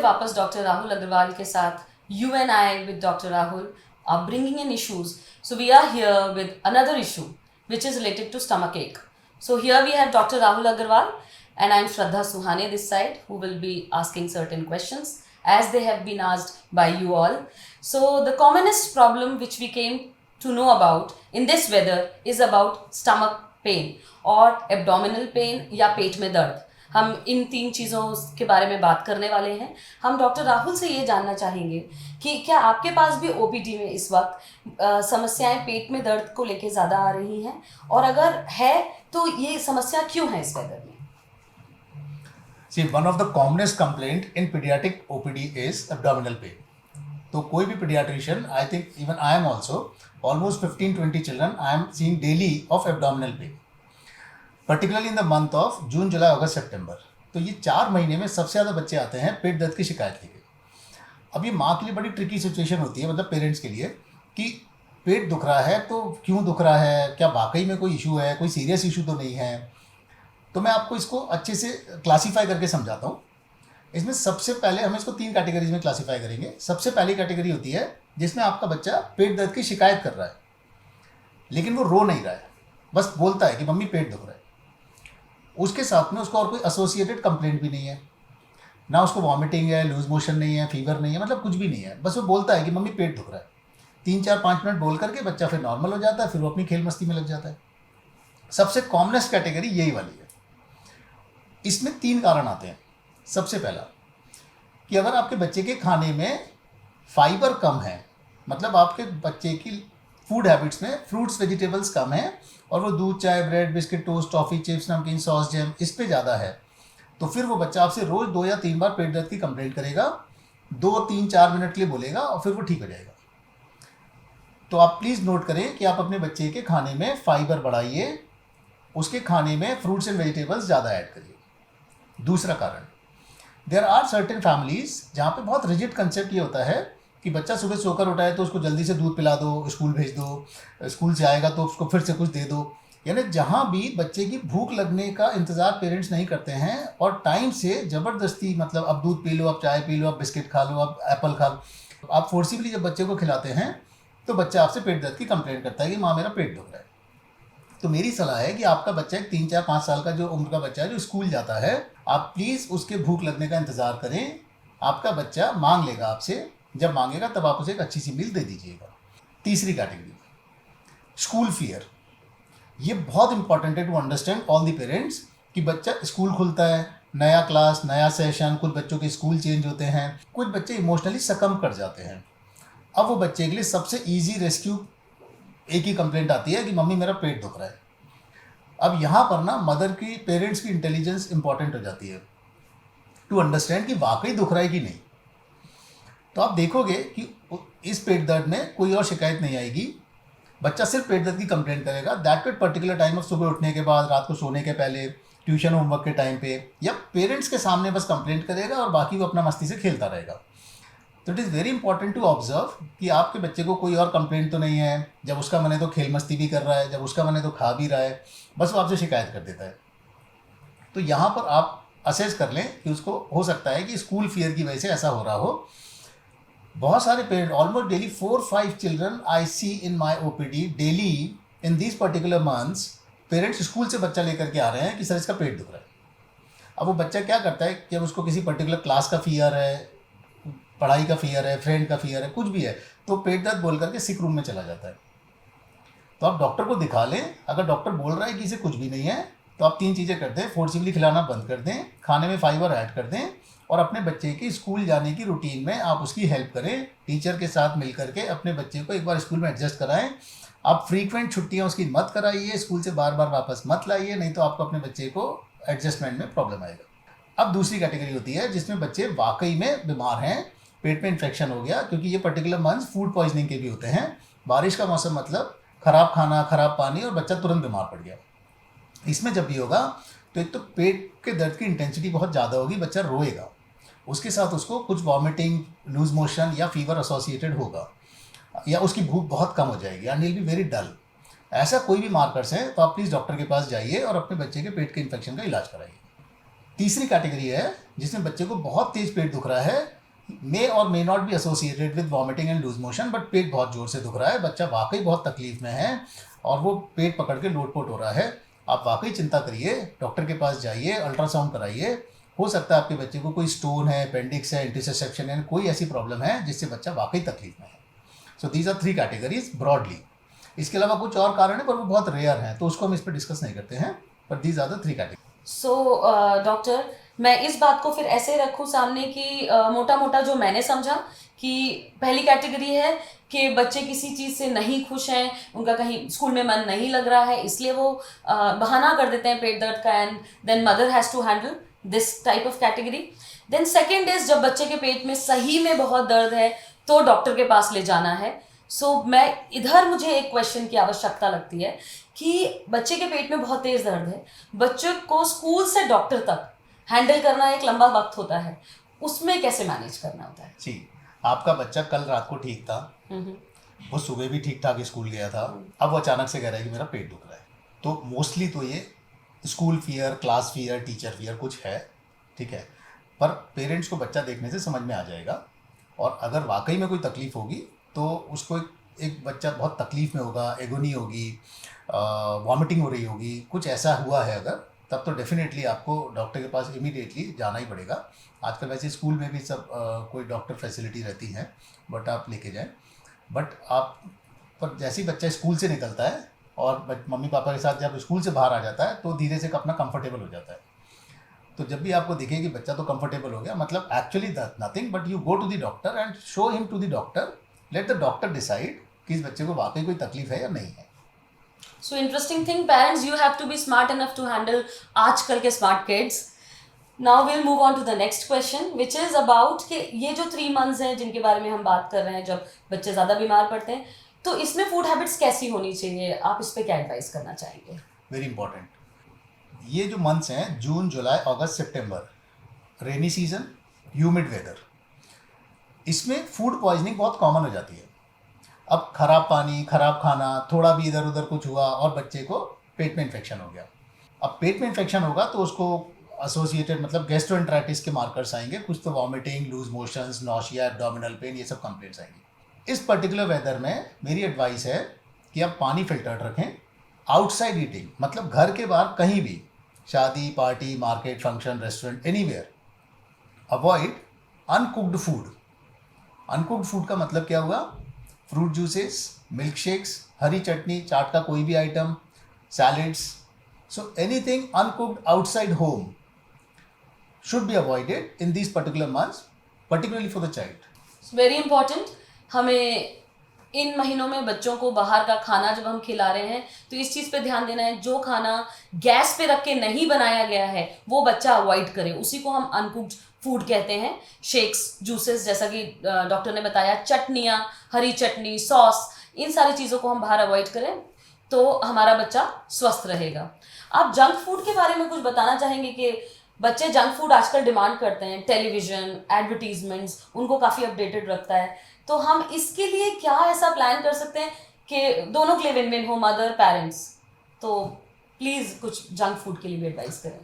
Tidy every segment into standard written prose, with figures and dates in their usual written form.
वापस डॉक्टर राहुल अग्रवाल के साथ you and I with doctor Rahul are bringing in issues. So we are here with another issue which is related to stomach ache. So here we have Dr. Rahul Agarwal and I am Shraddha Suhane this side who will be asking certain questions as they have been asked by you all. So the commonest problem which we came to know about in this weather is about stomach pain or abdominal pain या पेट में दर्द. हम इन 3 चीज़ों के बारे में बात करने वाले हैं. हम डॉक्टर राहुल से ये जानना चाहेंगे कि क्या आपके पास भी ओपीडी में इस वक्त समस्याएं पेट में दर्द को लेके ज़्यादा आ रही हैं, और अगर है तो ये समस्या क्यों है इस वेदर में? See, one of the commonest complaint in pediatric OPD is abdominal pain. तो कोई भी pediatrician, I think even I am also, almost 15-20 children I am seeing daily of abdominal pain. Particularly in the month of June, July, August, September. तो ये 4 महीने में सबसे ज़्यादा बच्चे आते हैं पेट दर्द की शिकायत लेके. अब ये माँ के लिए बड़ी ट्रिकी सिचुएशन होती है, मतलब पेरेंट्स के लिए, कि पेट दुख रहा है तो क्यों दुख रहा है, क्या वाकई में कोई इशू है, कोई सीरियस इशू तो नहीं है. तो मैं आपको इसको अच्छे से क्लासीफाई करके समझाता हूँ. इसमें सबसे पहले हम इसको 3 कैटेगरीज में क्लासीफाई करेंगे. सबसे पहली कैटेगरी होती है जिसमें आपका बच्चा पेट दर्द की शिकायत कर रहा है, लेकिन वो रो नहीं रहा है, बस बोलता है कि मम्मी पेट दुख रहा है. उसके साथ में उसको और कोई एसोसिएटेड कंप्लेंट भी नहीं है, ना उसको वॉमिटिंग है, लूज मोशन नहीं है, फीवर नहीं है, मतलब कुछ भी नहीं है, बस वो बोलता है कि मम्मी पेट दुख रहा है. 3-4-5 मिनट बोल करके बच्चा फिर नॉर्मल हो जाता है, फिर वो अपनी खेल मस्ती में लग जाता है. सबसे कॉमनेस्ट कैटेगरी यही वाली है. इसमें 3 कारण आते हैं. सबसे पहला कि अगर आपके बच्चे के खाने में फाइबर कम है, मतलब आपके बच्चे की फूड हैबिट्स में फ्रूट्स वेजिटेबल्स कम है और वो दूध, चाय, bread, biscuit, toast, toffee, chips, नमकीन, सॉस, जैम इस पे ज़्यादा है, तो फिर वो बच्चा आपसे रोज़ 2 या 3 बार पेट दर्द की कंप्लेंट करेगा, 2-3-4 मिनट के लिए बोलेगा और फिर वो ठीक हो जाएगा. तो आप प्लीज़ नोट करें कि आप अपने बच्चे के खाने में फाइबर बढ़ाइए, उसके खाने में फ्रूट्स एंड वेजिटेबल्स ज़्यादा ऐड करिए. दूसरा कारण, देयर आर सर्टेन फैमिलीज़ जहाँ पे बहुत रिजिड कंसेप्ट ये होता है कि बच्चा सुबह सोकर उठा है तो उसको जल्दी से दूध पिला दो, स्कूल भेज दो, स्कूल से आएगा तो उसको फिर से कुछ दे दो. यानी जहाँ भी बच्चे की भूख लगने का इंतज़ार पेरेंट्स नहीं करते हैं और टाइम से ज़बरदस्ती, मतलब अब दूध पी लो, अब चाय पी लो, अब बिस्किट खा लो, अब एप्पल खा लो, आप फोर्सिबली जब बच्चे को खिलाते हैं तो बच्चा आपसे पेट दर्द की कंप्लेंट करता है कि माँ मेरा पेट दुख रहा है. तो मेरी सलाह है कि आपका बच्चा एक 3-4-5 साल का जो उम्र का बच्चा है जो स्कूल जाता है, आप प्लीज़ उसके भूख लगने का इंतज़ार करें. आपका बच्चा मांग लेगा आपसे, जब मांगेगा तब आप उसे एक अच्छी सी मील दे दीजिएगा. तीसरी कैटेगरी, स्कूल फियर. ये बहुत इंपॉर्टेंट है to understand all the parents कि बच्चा स्कूल खुलता है, नया क्लास, नया सेशन, कुछ बच्चों के स्कूल चेंज होते हैं, कुछ बच्चे इमोशनली सकम कर जाते हैं. अब वो बच्चे के लिए सबसे ईजी रेस्क्यू एक ही कंप्लेंट आती है कि मम्मी मेरा पेट दुख रहा है. अब यहाँ पर ना मदर की, पेरेंट्स की इंटेलिजेंस इंपॉर्टेंट हो जाती है टू अंडरस्टैंड कि वाकई दुख रहा है कि नहीं. तो आप देखोगे कि इस पेट दर्द में कोई और शिकायत नहीं आएगी, बच्चा सिर्फ पेट दर्द की कंप्लेंट करेगा. That at particular time of सुबह उठने के बाद, रात को सोने के पहले, ट्यूशन होमवर्क के टाइम पे, या पेरेंट्स के सामने बस कंप्लेंट करेगा और बाकी वो अपना मस्ती से खेलता रहेगा. तो it is very important to observe कि आपके बच्चे को कोई और कंप्लेंट तो नहीं है. जब उसका मन है तो खेल मस्ती भी कर रहा है, जब उसका मन है तो खा भी रहा है, बस वो आपसे शिकायत कर देता है. तो यहाँ पर आप असेस कर लें कि उसको हो सकता है कि स्कूल फियर की वजह से ऐसा हो रहा हो. बहुत सारे parent, almost daily 4-5 children I see in my OPD daily in this particular months. Parents school से बच्चा लेकर के आ रहे हैं कि सर इसका पेट दुख रहा है. अब वो बच्चा क्या करता है कि अब उसको किसी पर्टिकुलर क्लास का फियर है, पढ़ाई का फियर है, फ्रेंड का फियर है, कुछ भी है, तो पेट दर्द बोल करके सिक रूम में चला जाता है. तो आप डॉक्टर को दिखा लें. अगर डॉक्टर बोल रहा है कि इसे कुछ भी नहीं है तो आप 3 चीज़ें कर दें. फोर्सिबली खिलाना बंद कर दें, खाने में फाइबर ऐड कर दें, और अपने बच्चे की स्कूल जाने की रूटीन में आप उसकी हेल्प करें. टीचर के साथ मिल करके अपने बच्चे को एक बार स्कूल में एडजस्ट कराएं. आप फ्रीक्वेंट छुट्टियां उसकी मत कराइए, स्कूल से बार बार वापस मत लाइए, नहीं तो आपको अपने बच्चे को एडजस्टमेंट में प्रॉब्लम आएगा. अब दूसरी कैटेगरी होती है जिसमें बच्चे वाकई में बीमार हैं, पेट में इन्फेक्शन हो गया, क्योंकि ये पर्टिकुलर मंथ्स फूड पॉइजनिंग के भी होते हैं. बारिश का मौसम मतलब ख़राब खाना, ख़राब पानी, और बच्चा तुरंत बीमार पड़ गया. इसमें जब भी होगा तो एक तो पेट के दर्द की इंटेंसिटी बहुत ज़्यादा होगी, बच्चा रोएगा, उसके साथ उसको कुछ वॉमिटिंग, लूज मोशन या फीवर एसोसिएटेड होगा, या उसकी भूख बहुत कम हो जाएगी and will be very dull. ऐसा कोई भी मार्कर्स हैं तो आप प्लीज़ डॉक्टर के पास जाइए और अपने बच्चे के पेट के इन्फेक्शन का इलाज कराइए. तीसरी कैटेगरी है जिसमें बच्चे को बहुत तेज़ पेट दुख रहा है मे और may not be associated with vomiting and loose motion, but पेट बहुत जोर से दुख रहा है, बच्चा वाकई बहुत तकलीफ में है और वो पेट पकड़ के लोटपोट हो रहा है, आप वाकई चिंता करिए, डॉक्टर के पास जाइए, अल्ट्रासाउंड कराइए। हो सकता है आपके बच्चे को कोई स्टोन है, अपेंडिक्स है, इंटरसेक्शन है, कोई ऐसी प्रॉब्लम है जिससे बच्चा वाकई तकलीफ में है। So these are 3 categories broadly. इसके अलावा कुछ और कारण है पर वो बहुत रेयर हैं, तो उसको हम इस पर डिस्कस नहीं करते हैं, but these are the 3 category. So doctor, मैं इस बात को फिर ऐसे रखूं सामने कि मोटा मोटा जो मैंने समझा कि पहली कैटेगरी है कि बच्चे किसी चीज़ से नहीं खुश हैं, उनका कहीं स्कूल में मन नहीं लग रहा है, इसलिए वो बहाना कर देते हैं पेट दर्द का, and then mother has to handle this type of category. Then second is जब बच्चे के पेट में सही में बहुत दर्द है तो डॉक्टर के पास ले जाना है। मैं इधर मुझे एक क्वेश्चन की आवश्यकता लगती है कि बच्चे के पेट में बहुत तेज दर्द है, बच्चे को स्कूल से डॉक्टर तक हैंडल करना एक लंबा वक्त होता है, उसमें कैसे मैनेज करना होता है? जी, आपका बच्चा कल रात को ठीक था, वो सुबह भी ठीक ठाक स्कूल गया था, अब वो अचानक से कह रहा है कि मेरा पेट दुख रहा है, तो मोस्टली तो ये school fear, class fear, teacher fear कुछ है, ठीक है, पर पेरेंट्स को बच्चा देखने से समझ में आ जाएगा। और अगर वाकई में कोई तकलीफ़ होगी तो उसको एक बच्चा बहुत तकलीफ़ में होगा, एगोनी होगी, वॉमिटिंग हो रही होगी, कुछ ऐसा हुआ है अगर, तब तो डेफिनेटली आपको डॉक्टर के पास इमीडिएटली जाना ही पड़ेगा। आजकल वैसे स्कूल में भी सब कोई डॉक्टर फैसिलिटी रहती हैं, बट आप लेके जाएं। बट आप पर जैसे ही बच्चा स्कूल से निकलता है और मम्मी पापा के साथ जब स्कूल से बाहर आ जाता है तो धीरे से अपना कंफर्टेबल हो जाता है। तो जब भी आपको दिखे कि बच्चा तो कंफर्टेबल हो गया, मतलब actually nothing but you go to the doctor and show him to the doctor, let the doctor decide कि इस बच्चे को वाकई कोई तकलीफ है या नहीं है। So interesting thing, parents, you have to be smart enough to handle आजकल के smart kids. Now we'll move on to the next question, which is about कि ये जो 3 months हैं जिनके बारे में हम बात कर रहे हैं जब बच्चे ज़्यादा बीमार पड़ते हैं, तो इसमें फूड हैबिट्स कैसी होनी चाहिए, आप इस पे क्या एडवाइस करना चाहेंगे? वेरी इंपॉर्टेंट, ये जो मंथ्स हैं जून, जुलाई, अगस्त, सितंबर, रेनी सीजन, ह्यूमिड वेदर, इसमें फूड पॉइजनिंग बहुत कॉमन हो जाती है। अब खराब पानी, खराब खाना, थोड़ा भी इधर उधर कुछ हुआ और बच्चे को पेट में इन्फेक्शन हो गया। अब पेट में इन्फेक्शन होगा तो उसको एसोसिएटेड मतलब गैस्ट्रोएंटेराइटिस के मार्कर्स आएंगे, कुछ तो vomiting, loose motions, nausea, abdominal pain, ये सब कंप्लेंट्स आएंगी। इस पर्टिकुलर वेदर में मेरी एडवाइस है कि आप पानी फिल्टर्ड रखें। आउटसाइड ईटिंग मतलब घर के बाहर कहीं भी, शादी, party, market, function, restaurant, anywhere, avoid uncooked food. Uncooked food का मतलब क्या हुआ? फ्रूट जूसेस, मिल्क शेक्स, हरी चटनी, चाट का कोई भी item, salads, so anything uncooked outside home should be avoided in this particular months, particularly for the child. Very important, हमें इन महीनों में बच्चों को बाहर का खाना जब हम खिला रहे हैं तो इस चीज़ पे ध्यान देना है, जो खाना गैस पे रख के नहीं बनाया गया है वो बच्चा अवॉइड करे, उसी को हम अनकुक्ड फूड कहते हैं। शेक्स, जूसेस, जैसा कि डॉक्टर ने बताया, चटनियाँ, हरी चटनी, सॉस, इन सारी चीज़ों को हम बाहर अवॉइड करें तो हमारा बच्चा स्वस्थ रहेगा। आप जंक फूड के बारे में कुछ बताना चाहेंगे कि बच्चे जंक फूड आजकल डिमांड करते हैं, टेलीविज़न, एडवर्टीजमेंट्स उनको काफ़ी अपडेटेड रखता है, तो हम इसके लिए क्या ऐसा प्लान कर सकते हैं कि दोनों के लिए विन विन हो, मदर, पेरेंट्स? तो प्लीज़ कुछ जंक फूड के लिए भी एडवाइस करें।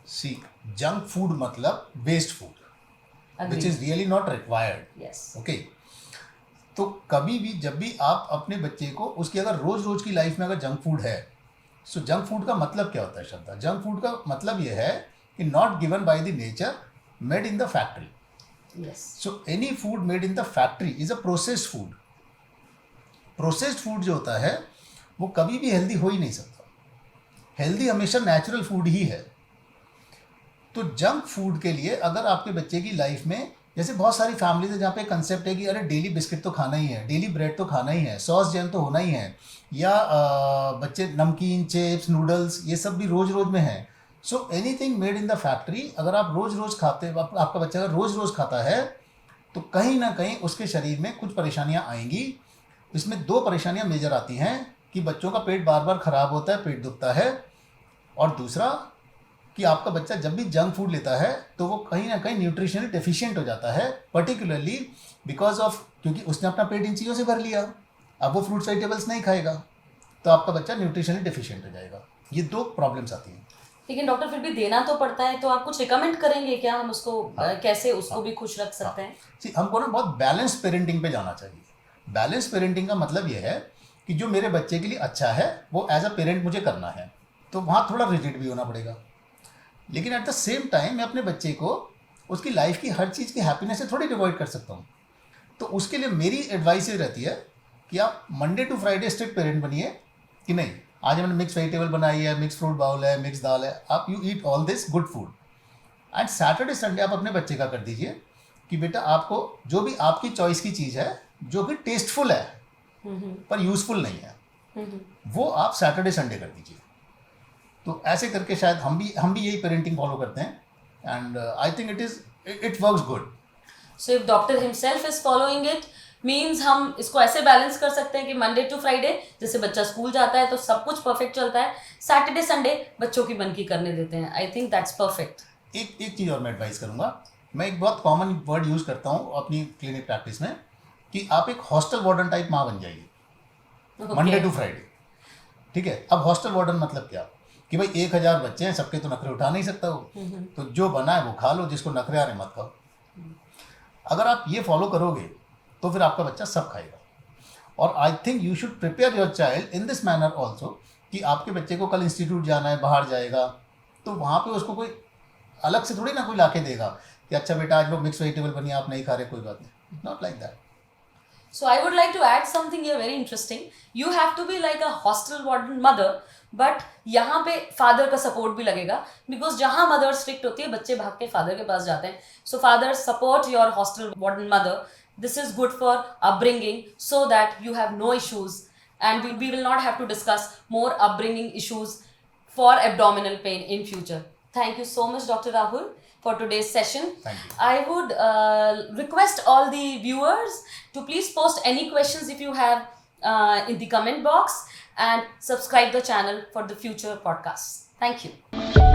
सी, जंक फूड मतलब waste food which is really not required. Yes, okay, तो कभी भी जब भी आप अपने बच्चे को उसकी अगर रोज़ रोज़ की लाइफ में अगर जंक फूड है, सो जंक फूड का मतलब क्या होता है? श्रद्धा, जंक फूड का मतलब ये है कि not given by the nature, made in the factory. Yes, so any food made in the factory is a processed food. Processed food जो होता है वो कभी भी हेल्दी हो ही नहीं सकता। हेल्दी हमेशा नेचुरल फूड ही है। तो जंक फूड के लिए अगर आपके बच्चे की लाइफ में, जैसे बहुत सारी फैमिलीज है जहाँ पे कंसेप्ट है कि अरे डेली बिस्किट तो खाना ही है, डेली ब्रेड तो खाना ही है, सॉस जैम तो होना ही है, या बच्चे नमकीन, चिप्स, नूडल्स, ये सब भी रोज़ रोज़ में है। So anything made in the factory अगर आप रोज़ रोज़ खाते, आपका बच्चा अगर रोज़ रोज़ खाता है तो कहीं ना कहीं उसके शरीर में कुछ परेशानियाँ आएंगी। इसमें 2 परेशानियाँ मेजर आती हैं कि बच्चों का पेट बार बार ख़राब होता है, पेट दुखता है, और दूसरा कि आपका बच्चा जब भी जंक फूड लेता है तो वो कहीं ना कहीं न्यूट्रिशनली डेफिशिएंट हो जाता है, पर्टिकुलरली बिकॉज ऑफ, क्योंकि उसने अपना पेट इन चीज़ों से भर लिया, अब वो फ्रूट्स वेजिटेबल्स नहीं खाएगा तो आपका बच्चा न्यूट्रिशनली डेफिशिएंट हो जाएगा। ये 2 प्रॉब्लम्स आती हैं। लेकिन डॉक्टर फिर भी देना तो पड़ता है, तो आप कुछ रिकमेंड करेंगे क्या? हम उसको कैसे उसको भी खुश रख सकते हैं? See, हमको ना बहुत बैलेंस पेरेंटिंग पे जाना चाहिए। बैलेंस पेरेंटिंग का मतलब ये है कि जो मेरे बच्चे के लिए अच्छा है वो एज अ पेरेंट मुझे करना है, तो वहाँ थोड़ा रिजिड भी होना पड़ेगा। लेकिन एट द सेम टाइम मैं अपने बच्चे को उसकी लाइफ की हर चीज़ की हैप्पीनेस से थोड़ी डिवॉइड कर सकता हूँ। तो उसके लिए मेरी एडवाइस ये रहती है कि आप Monday to Friday strict parent बनिए कि नहीं, आज मैंने मिक्स वेजिटेबल बनाई है, मिक्स फ्रूट बाउल है, मिक्स दाल है, आप you eat all this good food. And Saturday Sunday आप अपने बच्चे का कर दीजिए कि बेटा आपको जो भी आपकी चॉइस की चीज़ है जो कि टेस्टफुल है पर यूज़फुल नहीं है, वो आप सैटरडे संडे कर दीजिए। तो ऐसे करके शायद हम भी यही पेरेंटिंग फॉलो करते हैं and I think it works good. So if doctor himself is following it means हम इसको ऐसे बैलेंस कर सकते हैं कि मंडे टू फ्राइडे जैसे बच्चा स्कूल जाता है तो सब कुछ परफेक्ट चलता है, सैटरडे संडे बच्चों की मन की करने देते हैं। I think that's perfect. एक चीज़ और मैं एडवाइस करूँगा, मैं एक बहुत कॉमन वर्ड यूज़ करता हूँ अपनी क्लिनिक प्रैक्टिस में कि आप एक हॉस्टल वार्डन टाइप माँ बन जाइए मंडे टू फ्राइडे। ठीक है, अब हॉस्टल वार्डन मतलब क्या कि भाई 1000 बच्चे हैं, सबके तो नखरे उठा नहीं सकता वो, तो जो बना है वो खा लो, जिसको नखरे आ रहे मत खाओ। अगर आप ये फॉलो करोगे तो फिर आपका बच्चा सब खाएगा। और I think you should prepare your child in this manner also कि आपके बच्चे को कल इंस्टीट्यूट जाना है, बाहर जाएगा, तो वहाँ पे उसको कोई अलग से थोड़ी ना कोई लाके देगा कि अच्छा बेटा आज लोग मिक्स वेजिटेबल बनी, आप नहीं खा रहे, कोई बात नहीं, not like that. So I would like to add something here very interesting. You have to be like a hostel warden mother, but यहाँ पे father का support भी लगेगा because जहाँ mother strict होती है बच्चे भाग के father के पास जाते हैं. So father support your hostel warden mother. This is good for upbringing so that you have no issues and we will not have to discuss more upbringing issues for abdominal pain in future. Thank you so much, Dr. Rahul, for today's session. Thank you. I would request all the viewers to please post any questions if you have in the comment box and subscribe the channel for the future podcasts. Thank you.